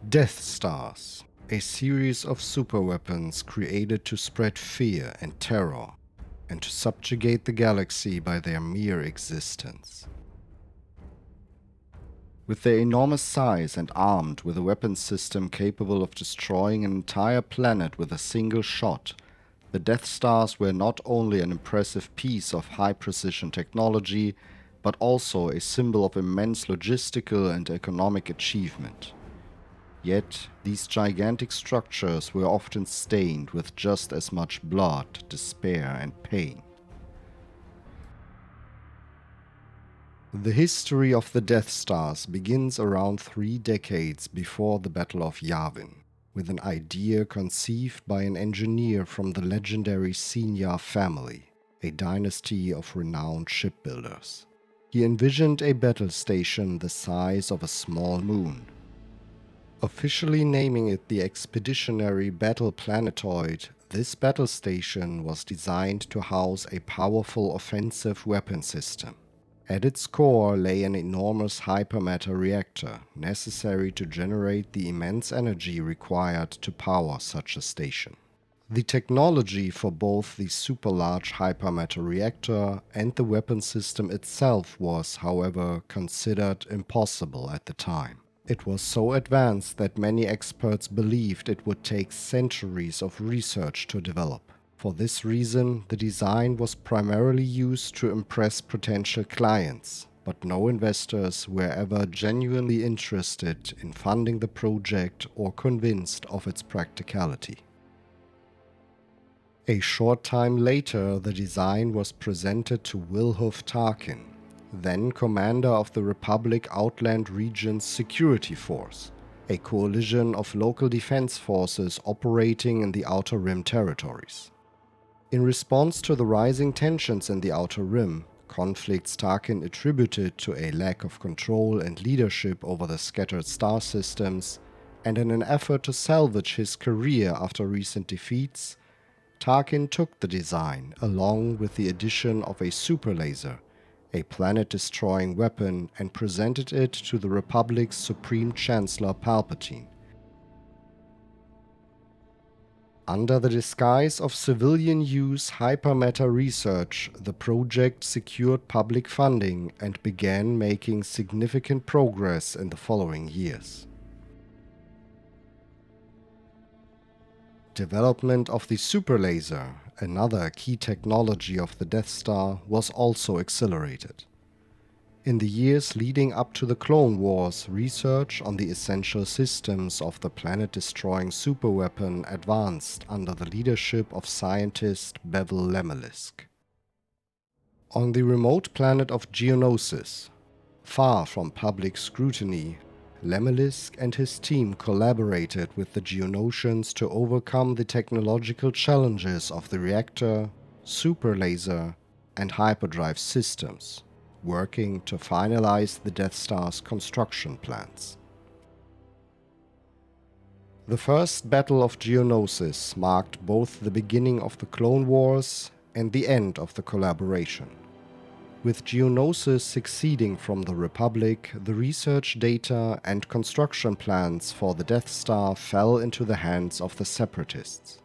Death Stars, a series of superweapons created to spread fear and terror, and to subjugate the galaxy by their mere existence. With their enormous size and armed with a weapons system capable of destroying an entire planet with a single shot, the Death Stars were not only an impressive piece of high-precision technology, but also a symbol of immense logistical and economic achievement. Yet, these gigantic structures were often stained with just as much blood, despair, and pain. The history of the Death Stars begins around 3 decades before the Battle of Yavin, with an idea conceived by an engineer from the legendary Senior family, a dynasty of renowned shipbuilders. He envisioned a battle station the size of a small moon. Officially naming it the Expeditionary Battle Planetoid, this battle station was designed to house a powerful offensive weapon system. At its core lay an enormous hypermatter reactor, necessary to generate the immense energy required to power such a station. The technology for both the super-large hypermatter reactor and the weapon system itself was, however, considered impossible at the time. It was so advanced that many experts believed it would take centuries of research to develop. For this reason, the design was primarily used to impress potential clients, but no investors were ever genuinely interested in funding the project or convinced of its practicality. A short time later, the design was presented to Wilhuf Tarkin, then commander of the Republic Outland Region's Security Force, a coalition of local defense forces operating in the Outer Rim territories. In response to the rising tensions in the Outer Rim, conflicts Tarkin attributed to a lack of control and leadership over the scattered star systems, and in an effort to salvage his career after recent defeats, Tarkin took the design along with the addition of a super laser, a planet-destroying weapon, and presented it to the Republic's Supreme Chancellor Palpatine. Under the disguise of civilian-use hypermatter research, the project secured public funding and began making significant progress in the following years. Development of the superlaser, another key technology of the Death Star, was also accelerated. In the years leading up to the Clone Wars, research on the essential systems of the planet-destroying superweapon advanced under the leadership of scientist Bevel Lemelisk. On the remote planet of Geonosis, far from public scrutiny, Lemelisk and his team collaborated with the Geonosians to overcome the technological challenges of the reactor, superlaser, and hyperdrive systems, working to finalize the Death Star's construction plans. The First Battle of Geonosis marked both the beginning of the Clone Wars and the end of the collaboration. With Geonosis succeeding from the Republic, the research data and construction plans for the Death Star fell into the hands of the Separatists.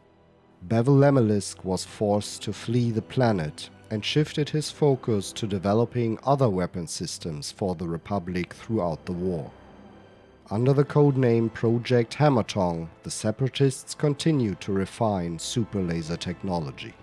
Bevel Lemelisk was forced to flee the planet and shifted his focus to developing other weapon systems for the Republic throughout the war. Under the codename Project Hammertongue, the Separatists continued to refine superlaser technology.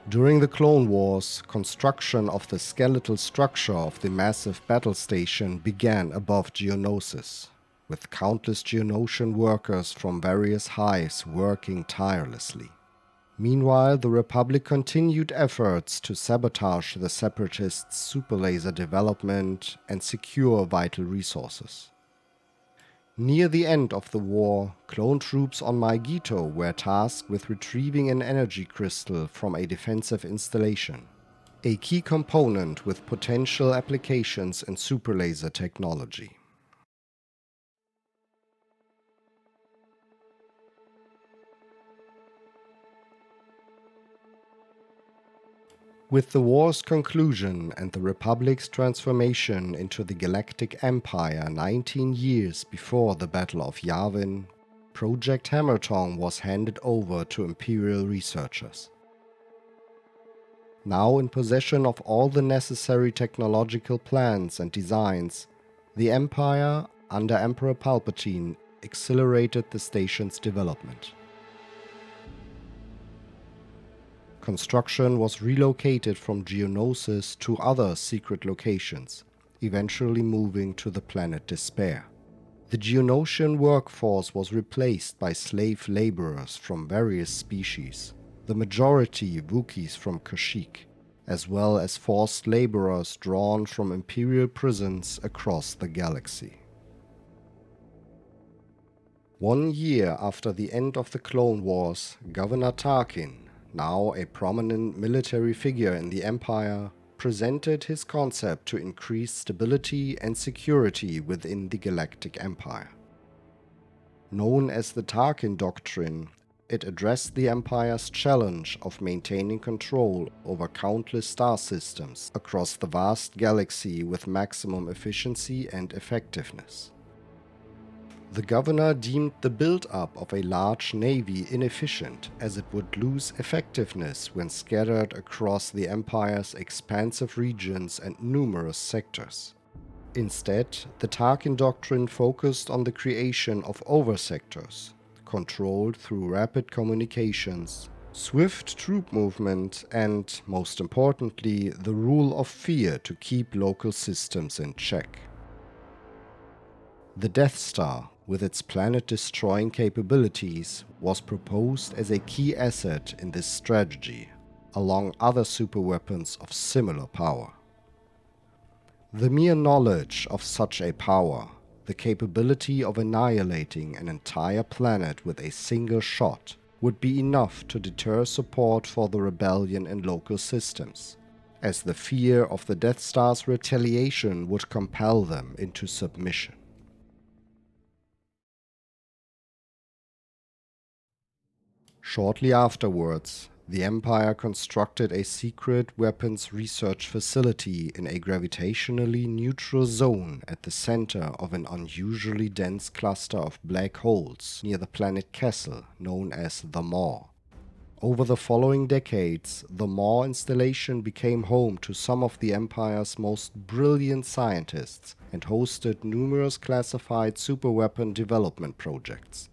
During the Clone Wars, construction of the skeletal structure of the massive battle station began above Geonosis, with countless Geonosian workers from various hives working tirelessly. Meanwhile, the Republic continued efforts to sabotage the Separatists' superlaser development and secure vital resources. Near the end of the war, clone troops on Maigito were tasked with retrieving an energy crystal from a defensive installation, a key component with potential applications in superlaser technology. With the war's conclusion and the Republic's transformation into the Galactic Empire 19 years before the Battle of Yavin, Project Hammertongue was handed over to Imperial researchers. Now in possession of all the necessary technological plans and designs, the Empire, under Emperor Palpatine, accelerated the station's development. Construction was relocated from Geonosis to other secret locations, eventually moving to the planet Despair. The Geonosian workforce was replaced by slave laborers from various species, the majority Wookiees from Kashyyyk, as well as forced laborers drawn from Imperial prisons across the galaxy. 1 year after the end of the Clone Wars, Governor Tarkin, now a prominent military figure in the Empire, presented his concept to increase stability and security within the Galactic Empire. Known as the Tarkin Doctrine, it addressed the Empire's challenge of maintaining control over countless star systems across the vast galaxy with maximum efficiency and effectiveness. The governor deemed the build-up of a large navy inefficient, as it would lose effectiveness when scattered across the Empire's expansive regions and numerous sectors. Instead, the Tarkin Doctrine focused on the creation of oversectors, controlled through rapid communications, swift troop movement, and, most importantly, the rule of fear to keep local systems in check. The Death Star, with its planet-destroying capabilities, was proposed as a key asset in this strategy, along other superweapons of similar power. The mere knowledge of such a power, the capability of annihilating an entire planet with a single shot, would be enough to deter support for the rebellion in local systems, as the fear of the Death Star's retaliation would compel them into submission. Shortly afterwards, the Empire constructed a secret weapons research facility in a gravitationally neutral zone at the center of an unusually dense cluster of black holes near the planet Kessel, known as the Maw. Over the following decades, the Maw installation became home to some of the Empire's most brilliant scientists and hosted numerous classified superweapon development projects.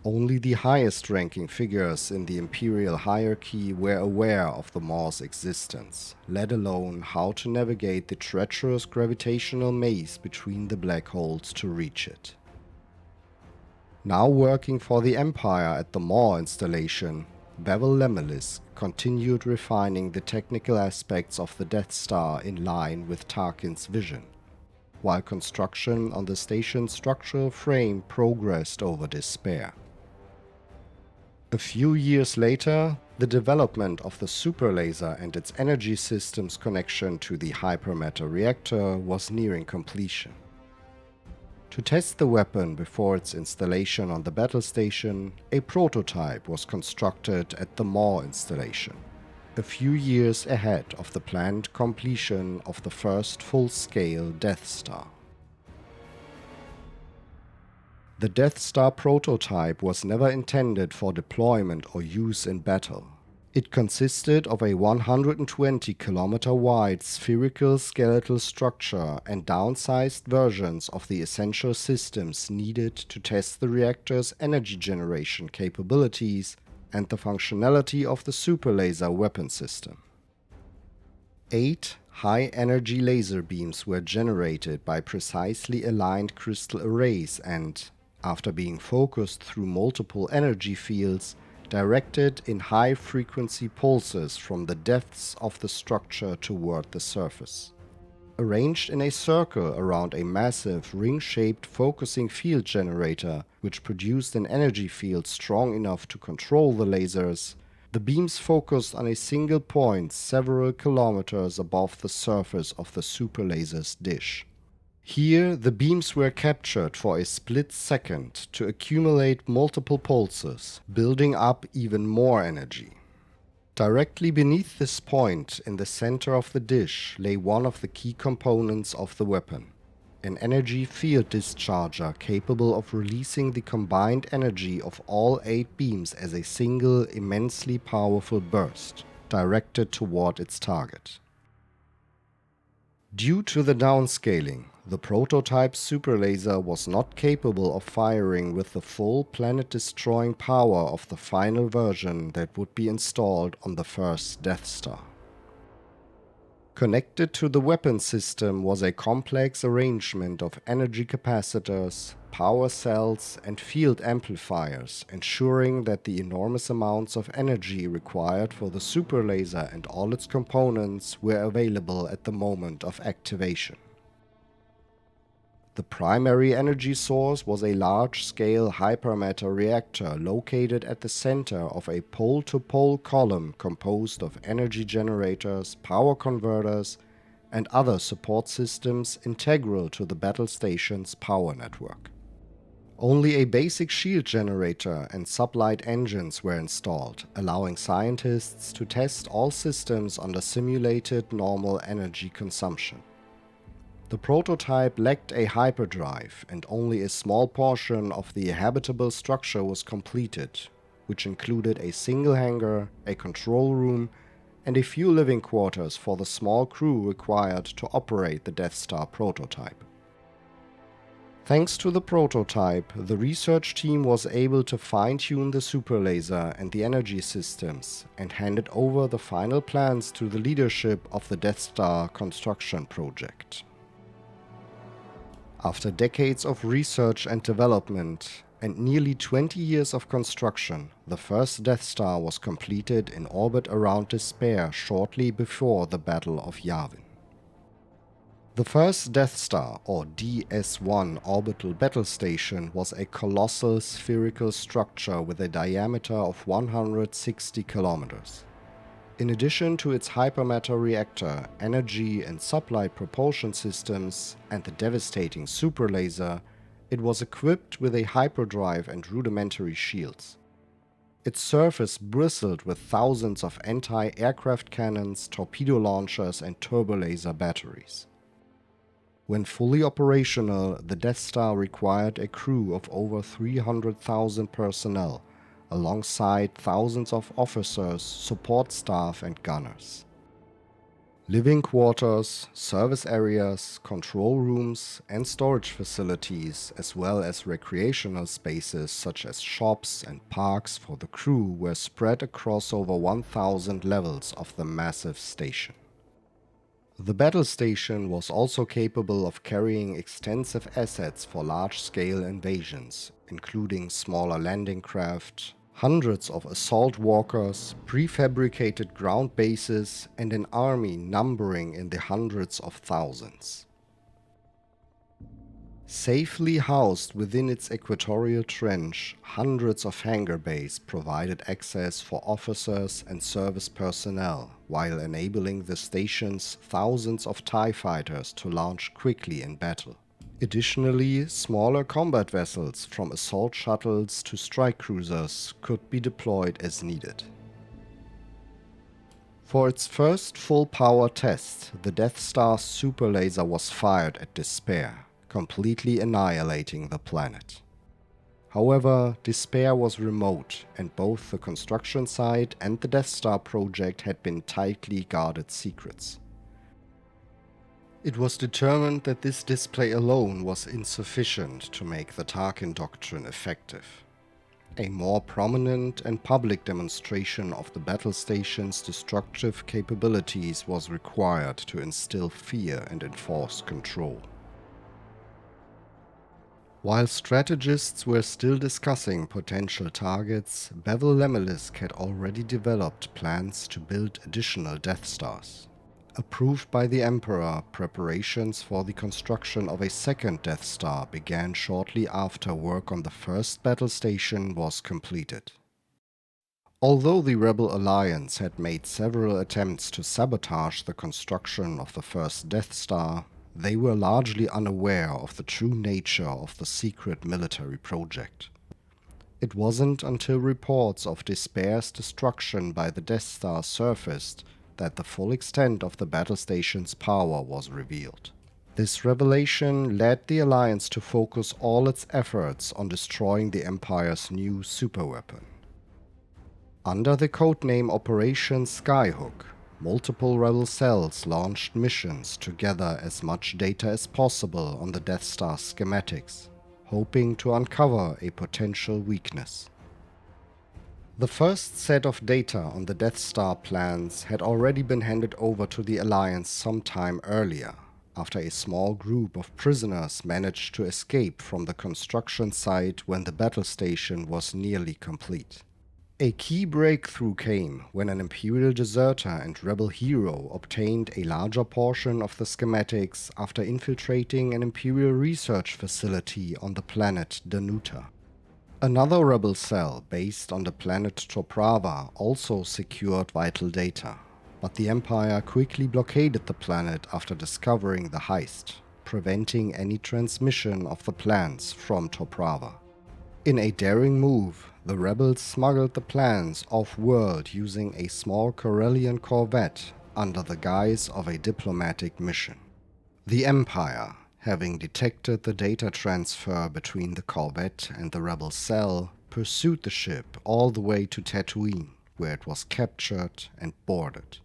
Only the highest-ranking figures in the Imperial hierarchy were aware of the Maw's existence, let alone how to navigate the treacherous gravitational maze between the black holes to reach it. Now working for the Empire at the Maw installation, Bevel Lemelis continued refining the technical aspects of the Death Star in line with Tarkin's vision, while construction on the station's structural frame progressed over Despair. A few years later, the development of the superlaser and its energy system's connection to the hypermatter reactor was nearing completion. To test the weapon before its installation on the battle station, a prototype was constructed at the Maw installation, a few years ahead of the planned completion of the first full-scale Death Star. The Death Star prototype was never intended for deployment or use in battle. It consisted of a 120-kilometer-wide spherical skeletal structure and downsized versions of the essential systems needed to test the reactor's energy generation capabilities and the functionality of the superlaser weapon system. 8 high-energy laser beams were generated by precisely aligned crystal arrays and, after being focused through multiple energy fields, directed in high-frequency pulses from the depths of the structure toward the surface. Arranged in a circle around a massive ring-shaped focusing field generator, which produced an energy field strong enough to control the lasers, the beams focused on a single point several kilometers above the surface of the superlaser's dish. Here, the beams were captured for a split second to accumulate multiple pulses, building up even more energy. Directly beneath this point, in the center of the dish, lay one of the key components of the weapon. An energy field discharger capable of releasing the combined energy of all 8 beams as a single, immensely powerful burst, directed toward its target. Due to the downscaling, the prototype superlaser was not capable of firing with the full planet-destroying power of the final version that would be installed on the first Death Star. Connected to the weapon system was a complex arrangement of energy capacitors, power cells, and field amplifiers, ensuring that the enormous amounts of energy required for the superlaser and all its components were available at the moment of activation. The primary energy source was a large-scale hypermatter reactor located at the center of a pole-to-pole column composed of energy generators, power converters, and other support systems integral to the battle station's power network. Only a basic shield generator and sublight engines were installed, allowing scientists to test all systems under simulated normal energy consumption. The prototype lacked a hyperdrive, and only a small portion of the habitable structure was completed, which included a single hangar, a control room, and a few living quarters for the small crew required to operate the Death Star prototype. Thanks to the prototype, the research team was able to fine-tune the superlaser and the energy systems, and handed over the final plans to the leadership of the Death Star construction project. After decades of research and development, and nearly 20 years of construction, the first Death Star was completed in orbit around Despair shortly before the Battle of Yavin. The first Death Star, or DS-1 orbital battle station, was a colossal spherical structure with a diameter of 160 kilometers. In addition to its hypermatter reactor, energy and sublight propulsion systems, and the devastating superlaser, it was equipped with a hyperdrive and rudimentary shields. Its surface bristled with thousands of anti-aircraft cannons, torpedo launchers, and turbolaser batteries. When fully operational, the Death Star required a crew of over 300,000 personnel, alongside thousands of officers, support staff, and gunners. Living quarters, service areas, control rooms, and storage facilities, as well as recreational spaces such as shops and parks for the crew, were spread across over 1,000 levels of the massive station. The battle station was also capable of carrying extensive assets for large-scale invasions, including smaller landing craft, hundreds of assault walkers, prefabricated ground bases, and an army numbering in the hundreds of thousands. Safely housed within its equatorial trench, hundreds of hangar bays provided access for officers and service personnel, while enabling the station's thousands of TIE fighters to launch quickly in battle. Additionally, smaller combat vessels, from assault shuttles to strike cruisers, could be deployed as needed. For its first full-power test, the Death Star's superlaser was fired at Despair, completely annihilating the planet. However, Despair was remote, and both the construction site and the Death Star project had been tightly guarded secrets. It was determined that this display alone was insufficient to make the Tarkin Doctrine effective. A more prominent and public demonstration of the battle station's destructive capabilities was required to instill fear and enforce control. While strategists were still discussing potential targets, Bevel Lemelisk had already developed plans to build additional Death Stars. Approved by the Emperor, preparations for the construction of a second Death Star began shortly after work on the first battle station was completed. Although the Rebel Alliance had made several attempts to sabotage the construction of the first Death Star, they were largely unaware of the true nature of the secret military project. It wasn't until reports of Despair's destruction by the Death Star surfaced that the full extent of the battle station's power was revealed. This revelation led the Alliance to focus all its efforts on destroying the Empire's new superweapon. Under the codename Operation Skyhook, multiple rebel cells launched missions to gather as much data as possible on the Death Star schematics, hoping to uncover a potential weakness. The first set of data on the Death Star plans had already been handed over to the Alliance some time earlier, after a small group of prisoners managed to escape from the construction site when the battle station was nearly complete. A key breakthrough came when an Imperial deserter and rebel hero obtained a larger portion of the schematics after infiltrating an Imperial research facility on the planet Danuta. Another rebel cell based on the planet Toprava also secured vital data, but the Empire quickly blockaded the planet after discovering the heist, preventing any transmission of the plans from Toprava. In a daring move, the rebels smuggled the plans off-world using a small Corellian corvette under the guise of a diplomatic mission. The Empire, having detected the data transfer between the corvette and the rebel cell, pursued the ship all the way to Tatooine, where it was captured and boarded.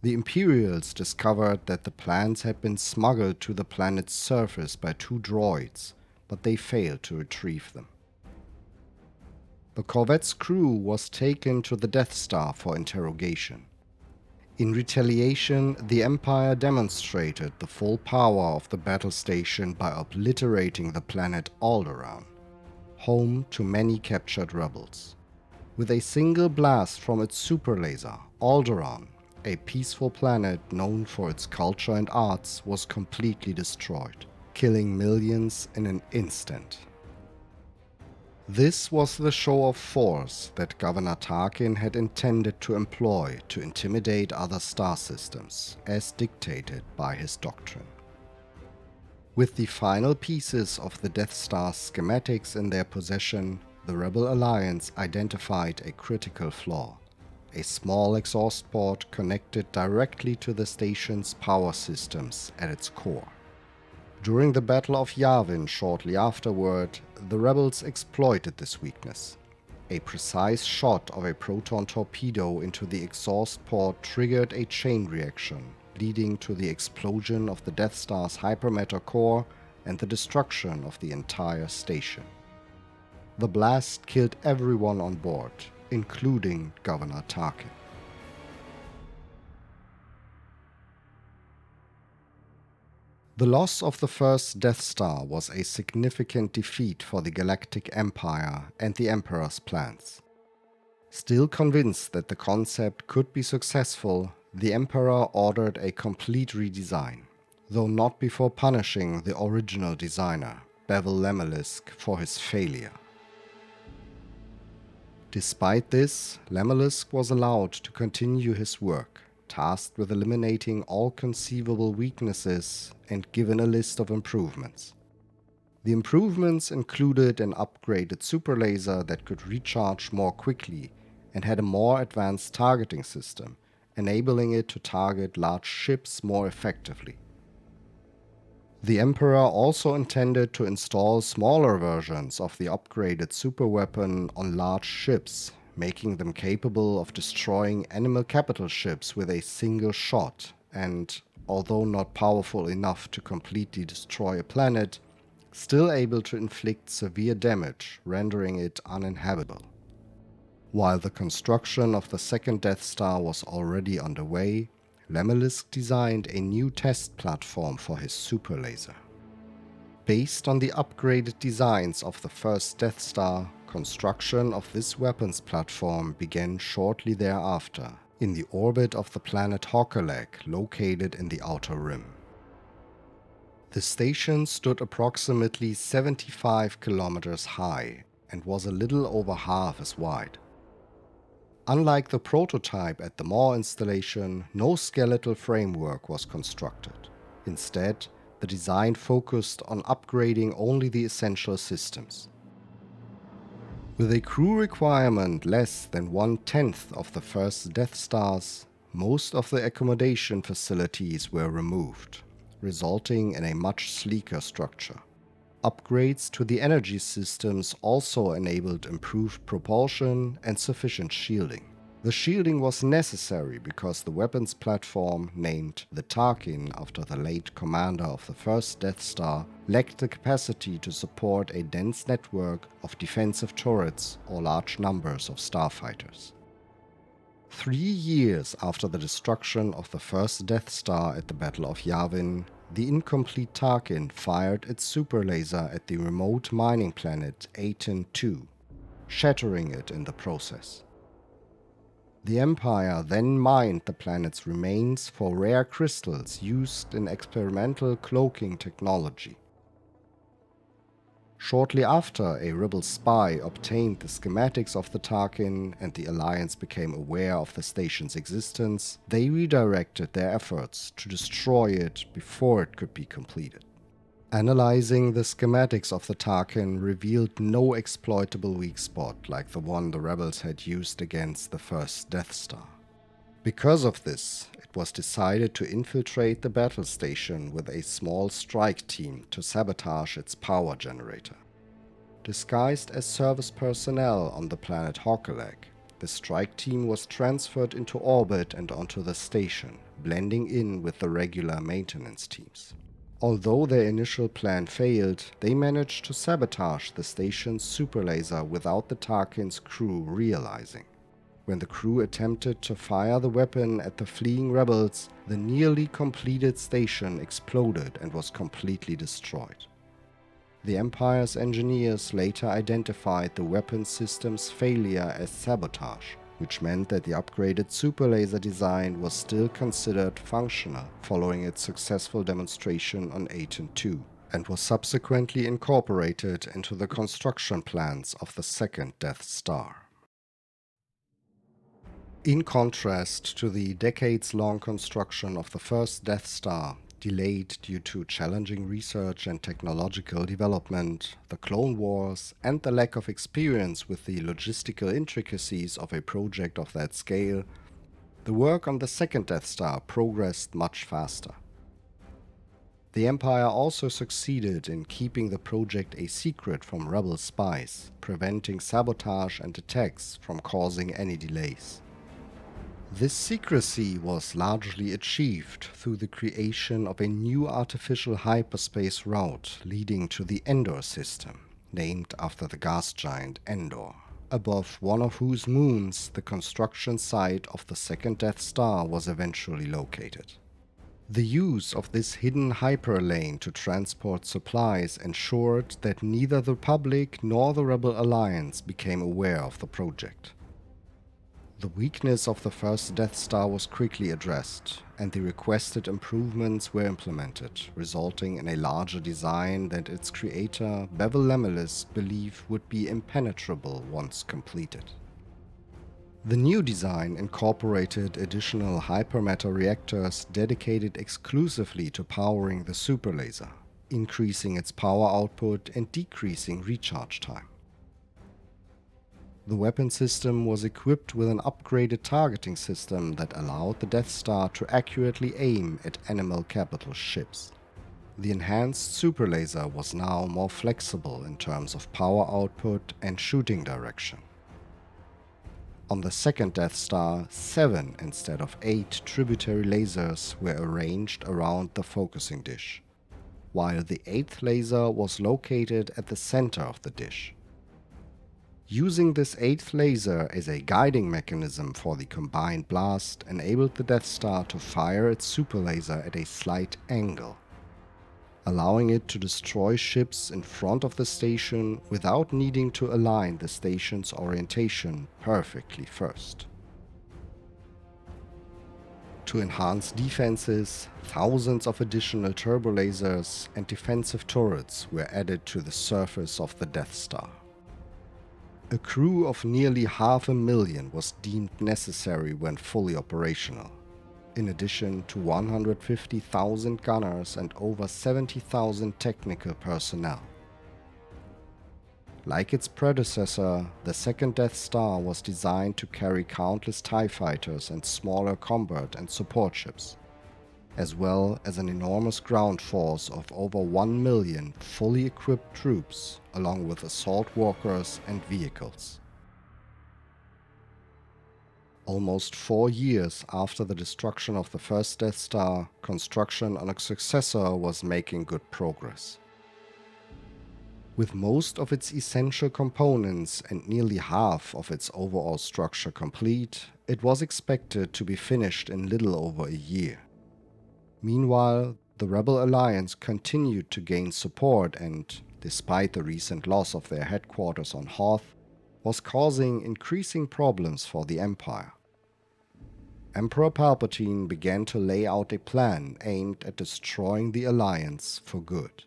The Imperials discovered that the plans had been smuggled to the planet's surface by two droids, but they failed to retrieve them. The corvette's crew was taken to the Death Star for interrogation. In retaliation, the Empire demonstrated the full power of the battle station by obliterating the planet Alderaan, home to many captured rebels. With a single blast from its superlaser, Alderaan, a peaceful planet known for its culture and arts, was completely destroyed, killing millions in an instant. This was the show of force that Governor Tarkin had intended to employ to intimidate other star systems, as dictated by his doctrine. With the final pieces of the Death Star's schematics in their possession, the Rebel Alliance identified a critical flaw: a small exhaust port connected directly to the station's power systems at its core. During the Battle of Yavin shortly afterward, the rebels exploited this weakness. A precise shot of a proton torpedo into the exhaust port triggered a chain reaction, leading to the explosion of the Death Star's hypermatter core and the destruction of the entire station. The blast killed everyone on board, including Governor Tarkin. The loss of the first Death Star was a significant defeat for the Galactic Empire and the Emperor's plans. Still convinced that the concept could be successful, the Emperor ordered a complete redesign, though not before punishing the original designer, Bevel Lemelisk, for his failure. Despite this, Lemelisk was allowed to continue his work, tasked with eliminating all conceivable weaknesses and given a list of improvements. The improvements included an upgraded superlaser that could recharge more quickly and had a more advanced targeting system, enabling it to target large ships more effectively. The Emperor also intended to install smaller versions of the upgraded superweapon on large ships, making them capable of destroying animal capital ships with a single shot and, although not powerful enough to completely destroy a planet, still able to inflict severe damage, rendering it uninhabitable. While the construction of the second Death Star was already underway, Lemelisk designed a new test platform for his superlaser. Based on the upgraded designs of the first Death Star, construction of this weapons platform began shortly thereafter, in the orbit of the planet Hockerlag, located in the Outer Rim. The station stood approximately 75 kilometers high and was a little over half as wide. Unlike the prototype at the Maw installation, no skeletal framework was constructed. Instead, the design focused on upgrading only the essential systems. With a crew requirement less than 1/10 of the first Death Stars, most of the accommodation facilities were removed, resulting in a much sleeker structure. Upgrades to the energy systems also enabled improved propulsion and sufficient shielding. The shielding was necessary because the weapons platform, named the Tarkin after the late commander of the first Death Star, lacked the capacity to support a dense network of defensive turrets or large numbers of starfighters. 3 years after the destruction of the first Death Star at the Battle of Yavin, the incomplete Tarkin fired its super laser at the remote mining planet Aten II, shattering it in the process. The Empire then mined the planet's remains for rare crystals used in experimental cloaking technology. Shortly after, a rebel spy obtained the schematics of the Tarkin and the Alliance became aware of the station's existence, they redirected their efforts to destroy it before it could be completed. Analyzing the schematics of the Tarkin revealed no exploitable weak spot like the one the rebels had used against the first Death Star. Because of this, it was decided to infiltrate the battle station with a small strike team to sabotage its power generator. Disguised as service personnel on the planet Hokelag, the strike team was transferred into orbit and onto the station, blending in with the regular maintenance teams. Although their initial plan failed, they managed to sabotage the station's superlaser without the Tarkin's crew realizing. When the crew attempted to fire the weapon at the fleeing rebels, the nearly completed station exploded and was completely destroyed. The Empire's engineers later identified the weapon system's failure as sabotage, which meant that the upgraded superlaser design was still considered functional following its successful demonstration on Aten II, and was subsequently incorporated into the construction plans of the second Death Star. In contrast to the decades-long construction of the first Death Star, delayed due to challenging research and technological development, the Clone Wars, and the lack of experience with the logistical intricacies of a project of that scale, the work on the second Death Star progressed much faster. The Empire also succeeded in keeping the project a secret from rebel spies, preventing sabotage and attacks from causing any delays. This secrecy was largely achieved through the creation of a new artificial hyperspace route leading to the Endor system, named after the gas giant Endor, above one of whose moons the construction site of the second Death Star was eventually located. The use of this hidden hyperlane to transport supplies ensured that neither the Republic nor the Rebel Alliance became aware of the project. The weakness of the first Death Star was quickly addressed, and the requested improvements were implemented, resulting in a larger design that its creator, Bevel Lemelis, believed would be impenetrable once completed. The new design incorporated additional hypermatter reactors dedicated exclusively to powering the superlaser, increasing its power output and decreasing recharge time. The weapon system was equipped with an upgraded targeting system that allowed the Death Star to accurately aim at animal capital ships. The enhanced superlaser was now more flexible in terms of power output and shooting direction. On the second Death Star, 7 instead of 8 tributary lasers were arranged around the focusing dish, while the 8th laser was located at the center of the dish. Using this 8th laser as a guiding mechanism for the combined blast enabled the Death Star to fire its superlaser at a slight angle, allowing it to destroy ships in front of the station without needing to align the station's orientation perfectly first. To enhance defenses, thousands of additional turbolasers and defensive turrets were added to the surface of the Death Star. A crew of nearly 500,000 was deemed necessary when fully operational, in addition to 150,000 gunners and over 70,000 technical personnel. Like its predecessor, the second Death Star was designed to carry countless TIE fighters and smaller combat and support ships, as well as an enormous ground force of over 1 million fully equipped troops, along with assault walkers and vehicles. Almost 4 years after the destruction of the first Death Star, construction on a successor was making good progress. With most of its essential components and nearly half of its overall structure complete, it was expected to be finished in little over a year. Meanwhile, the Rebel Alliance continued to gain support and, despite the recent loss of their headquarters on Hoth, was causing increasing problems for the Empire. Emperor Palpatine began to lay out a plan aimed at destroying the Alliance for good.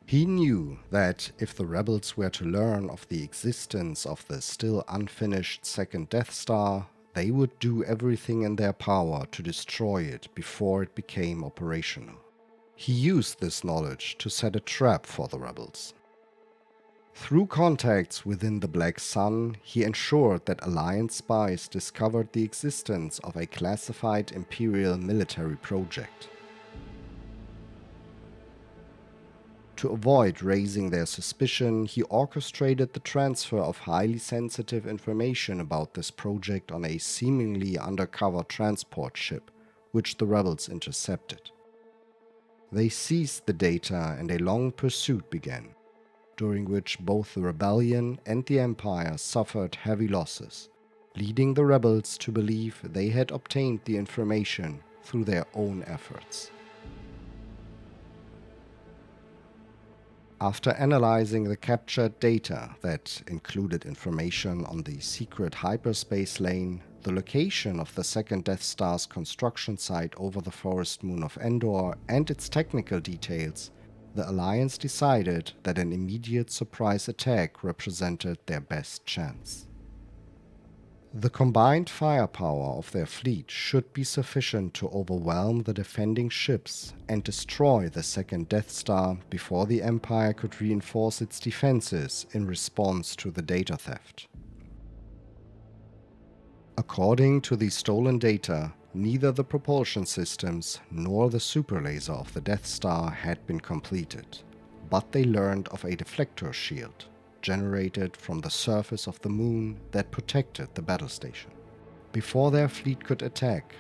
He knew that if the rebels were to learn of the existence of the still unfinished second Death Star, they would do everything in their power to destroy it before it became operational. He used this knowledge to set a trap for the rebels. Through contacts within the Black Sun, he ensured that Alliance spies discovered the existence of a classified Imperial military project. To avoid raising their suspicion, he orchestrated the transfer of highly sensitive information about this project on a seemingly undercover transport ship, which the rebels intercepted. They seized the data and a long pursuit began, during which both the rebellion and the Empire suffered heavy losses, leading the rebels to believe they had obtained the information through their own efforts. After analyzing the captured data that included information on the secret hyperspace lane, the location of the second Death Star's construction site over the forest moon of Endor, and its technical details, the Alliance decided that an immediate surprise attack represented their best chance. The combined firepower of their fleet should be sufficient to overwhelm the defending ships and destroy the second Death Star before the Empire could reinforce its defenses in response to the data theft. According to the stolen data, neither the propulsion systems nor the superlaser of the Death Star had been completed, but they learned of a deflector shield generated from the surface of the moon that protected the battle station. Before their fleet could attack,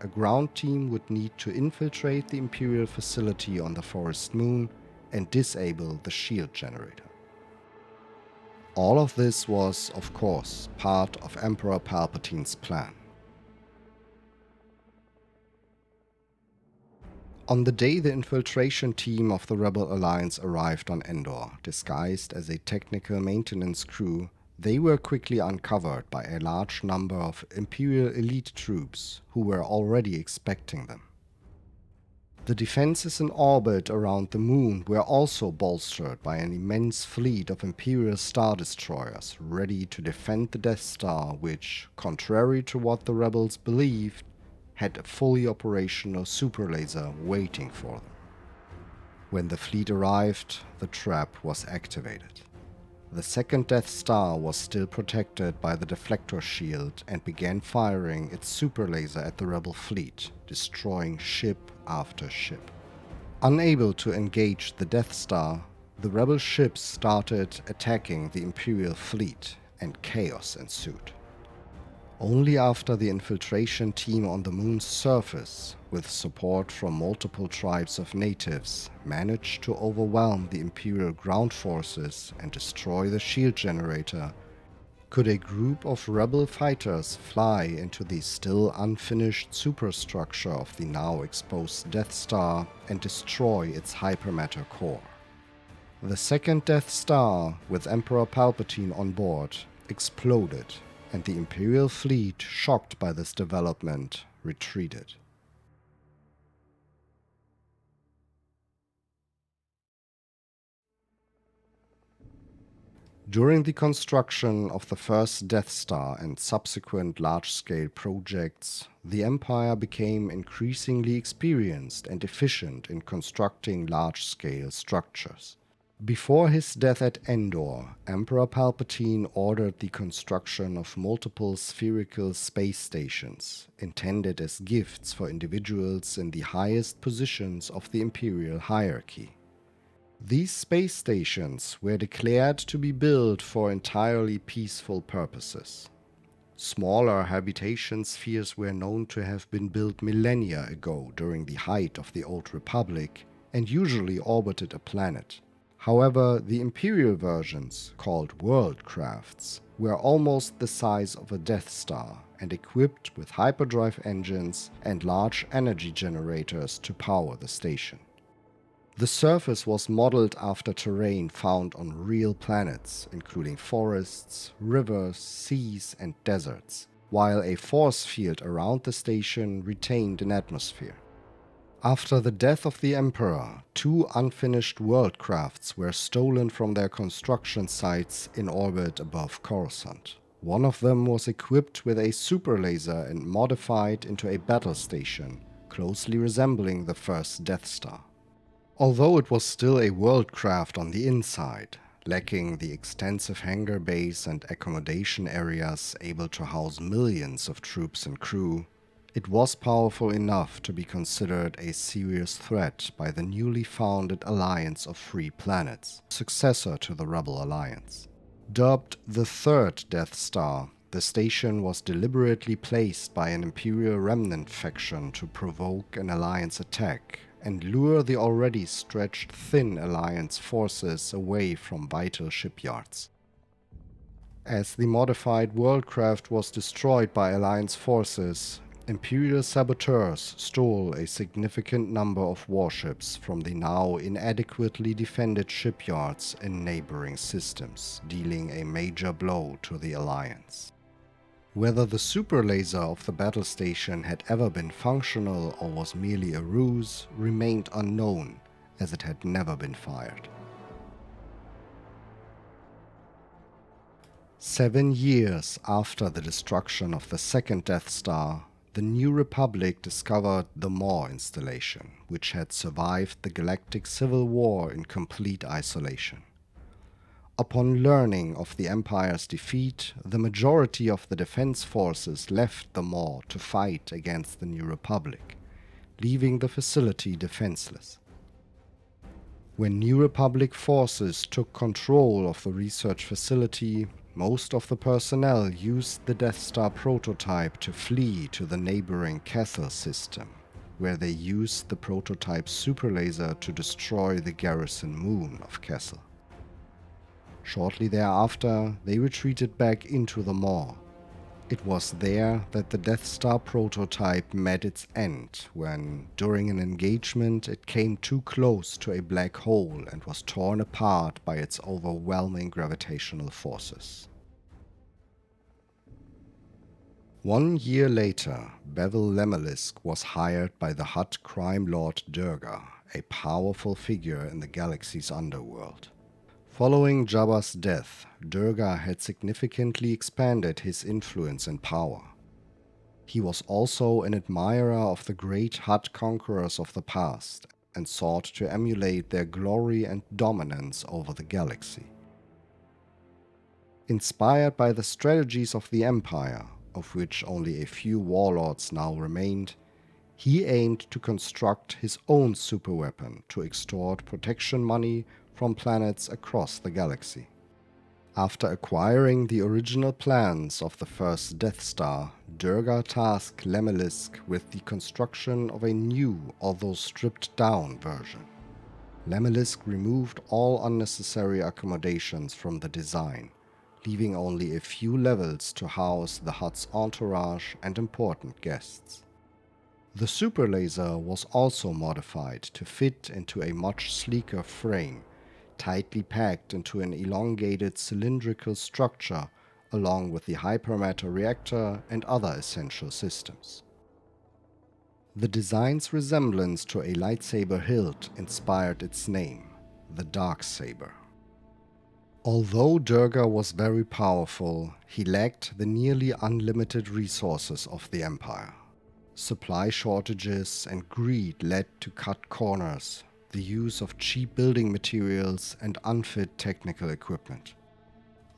a ground team would need to infiltrate the Imperial facility on the forest moon and disable the shield generator. All of this was, of course, part of Emperor Palpatine's plan. On the day the infiltration team of the Rebel Alliance arrived on Endor, disguised as a technical maintenance crew, they were quickly uncovered by a large number of Imperial elite troops who were already expecting them. The defenses in orbit around the moon were also bolstered by an immense fleet of Imperial Star Destroyers ready to defend the Death Star, which, contrary to what the rebels believed, had a fully operational superlaser waiting for them. When the fleet arrived, the trap was activated. The second Death Star was still protected by the deflector shield and began firing its superlaser at the rebel fleet, destroying ship after ship. Unable to engage the Death Star, the rebel ships started attacking the Imperial fleet, and chaos ensued. Only after the infiltration team on the moon's surface, with support from multiple tribes of natives, managed to overwhelm the Imperial ground forces and destroy the shield generator, could a group of rebel fighters fly into the still unfinished superstructure of the now exposed Death Star and destroy its hypermatter core. The second Death Star, with Emperor Palpatine on board, exploded, and the Imperial fleet, shocked by this development, retreated. During the construction of the first Death Star and subsequent large-scale projects, the Empire became increasingly experienced and efficient in constructing large-scale structures. Before his death at Endor, Emperor Palpatine ordered the construction of multiple spherical space stations, intended as gifts for individuals in the highest positions of the Imperial hierarchy. These space stations were declared to be built for entirely peaceful purposes. Smaller habitation spheres were known to have been built millennia ago during the height of the Old Republic and usually orbited a planet. However, the Imperial versions, called worldcrafts, were almost the size of a Death Star and equipped with hyperdrive engines and large energy generators to power the station. The surface was modeled after terrain found on real planets, including forests, rivers, seas, and deserts, while a force field around the station retained an atmosphere. After the death of the Emperor, 2 unfinished worldcrafts were stolen from their construction sites in orbit above Coruscant. One of them was equipped with a superlaser and modified into a battle station, closely resembling the first Death Star. Although it was still a worldcraft on the inside, lacking the extensive hangar base and accommodation areas able to house millions of troops and crew, it was powerful enough to be considered a serious threat by the newly founded Alliance of Free Planets, successor to the Rebel Alliance. Dubbed the Third Death Star, the station was deliberately placed by an Imperial Remnant faction to provoke an Alliance attack and lure the already stretched thin Alliance forces away from vital shipyards. As the modified worldcraft was destroyed by Alliance forces, Imperial saboteurs stole a significant number of warships from the now inadequately defended shipyards in neighboring systems, dealing a major blow to the Alliance. Whether the superlaser of the battle station had ever been functional or was merely a ruse remained unknown, as it had never been fired. 7 years after the destruction of the second Death Star, the New Republic discovered the Maw installation, which had survived the Galactic Civil War in complete isolation. Upon learning of the Empire's defeat, the majority of the defense forces left the Maw to fight against the New Republic, leaving the facility defenseless. When New Republic forces took control of the research facility, most of the personnel used the Death Star prototype to flee to the neighboring Kessel system, where they used the prototype's superlaser to destroy the garrison moon of Kessel. Shortly thereafter, they retreated back into the Maw. It was there that the Death Star prototype met its end when, during an engagement, it came too close to a black hole and was torn apart by its overwhelming gravitational forces. 1 year later, Bevel Lemelisk was hired by the Hutt crime lord Durga, a powerful figure in the galaxy's underworld. Following Jabba's death, Durga had significantly expanded his influence and power. He was also an admirer of the great Hutt conquerors of the past and sought to emulate their glory and dominance over the galaxy. Inspired by the strategies of the Empire, of which only a few warlords now remained, he aimed to construct his own superweapon to extort protection money from planets across the galaxy. After acquiring the original plans of the first Death Star, Durga tasked Lemelisk with the construction of a new, although stripped-down version. Lemelisk removed all unnecessary accommodations from the design, leaving only a few levels to house the Hutt's entourage and important guests. The superlaser was also modified to fit into a much sleeker frame, tightly packed into an elongated cylindrical structure along with the hypermatter reactor and other essential systems. The design's resemblance to a lightsaber hilt inspired its name, the Darksaber. Although Durga was very powerful, he lacked the nearly unlimited resources of the Empire. Supply shortages and greed led to cut corners, the use of cheap building materials and unfit technical equipment.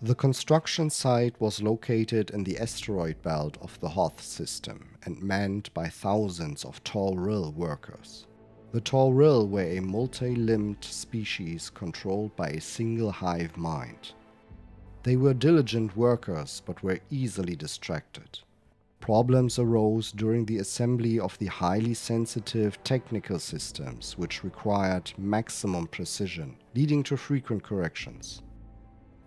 The construction site was located in the asteroid belt of the Hoth system and manned by thousands of Tauril workers. The Tauril were a multi-limbed species controlled by a single hive mind. They were diligent workers but were easily distracted. Problems arose during the assembly of the highly sensitive technical systems, which required maximum precision, leading to frequent corrections.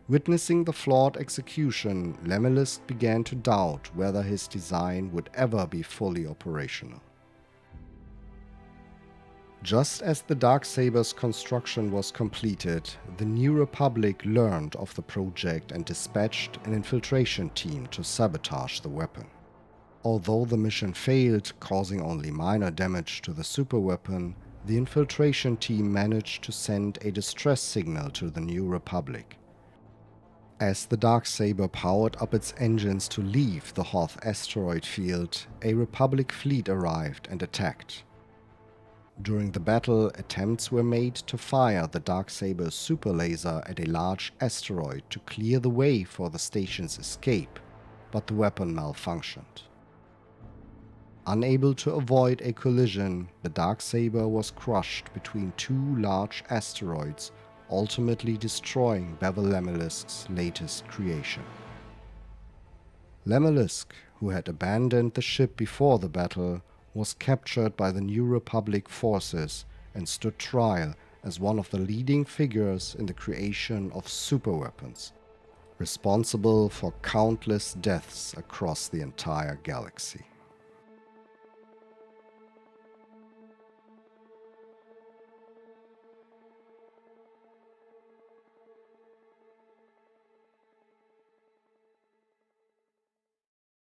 Witnessing the flawed execution, Lemelisk began to doubt whether his design would ever be fully operational. Just as the Darksaber's construction was completed, the New Republic learned of the project and dispatched an infiltration team to sabotage the weapon. Although the mission failed, causing only minor damage to the superweapon, the infiltration team managed to send a distress signal to the New Republic. As the Darksaber powered up its engines to leave the Hoth asteroid field, a Republic fleet arrived and attacked. During the battle, attempts were made to fire the Darksaber's super laser at a large asteroid to clear the way for the station's escape, but the weapon malfunctioned. Unable to avoid a collision, the Darksaber was crushed between two large asteroids, ultimately destroying Bevel Lemelisk's latest creation. Lemelisk, who had abandoned the ship before the battle, was captured by the New Republic forces and stood trial as one of the leading figures in the creation of superweapons, responsible for countless deaths across the entire galaxy.